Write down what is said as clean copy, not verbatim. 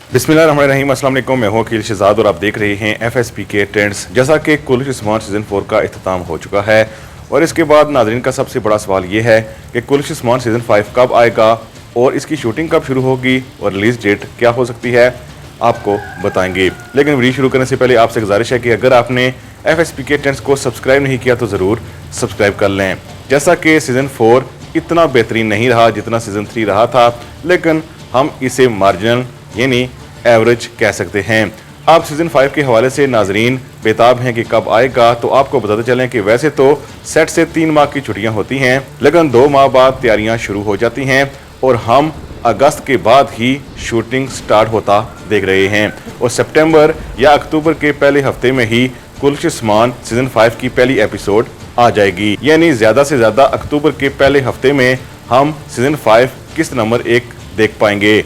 बिस्मिल्लाहिर्रहमानिर्रहीम। अस्सलाम वालेकुम। मैं हूं अकील शहजाद और आप देख रहे हैं FSP के ट्रेंड्स। जैसा कि कुलिश उस्मान सीज़न 4 का इख्तिताम हो चुका है और इसके बाद नाज़रीन का सबसे बड़ा सवाल ये है कि कुलिश उस्मान सीज़न 5 कब आएगा और इसकी शूटिंग कब शुरू होगी और रिलीज़ डेट क्या हो सकती है, आपको बताएंगे। लेकिन वीडियो शुरू करने से पहले आपसे गुजारिश है कि अगर आपने FSP के ट्रेंड्स को सब्सक्राइब नहीं किया तो ज़रूर सब्सक्राइब कर लें। जैसा कि सीज़न 4 इतना बेहतरीन नहीं रहा जितना सीज़न 3 रहा था, लेकिन हम इसे मार्जिनल यानी एवरेज कह सकते हैं। आप सीज़न 5 के हवाले से नाजरीन बेताब हैं कि कब आएगा, तो आपको बताते चलें कि वैसे तो सेट से 3 माह की छुट्टियां होती हैं, लेकिन 2 माह बाद तैयारियां शुरू हो जाती हैं और हम अगस्त के बाद ही शूटिंग स्टार्ट होता देख रहे हैं और सितंबर या अक्टूबर के पहले हफ्ते में ही कुलिश उस्मान सीज़न 5 की पहली एपिसोड आ जाएगी। यानी ज़्यादा से ज़्यादा अक्टूबर के पहले हफ्ते में हम सीज़न 5 किस्त नंबर 1 देख पाएंगे।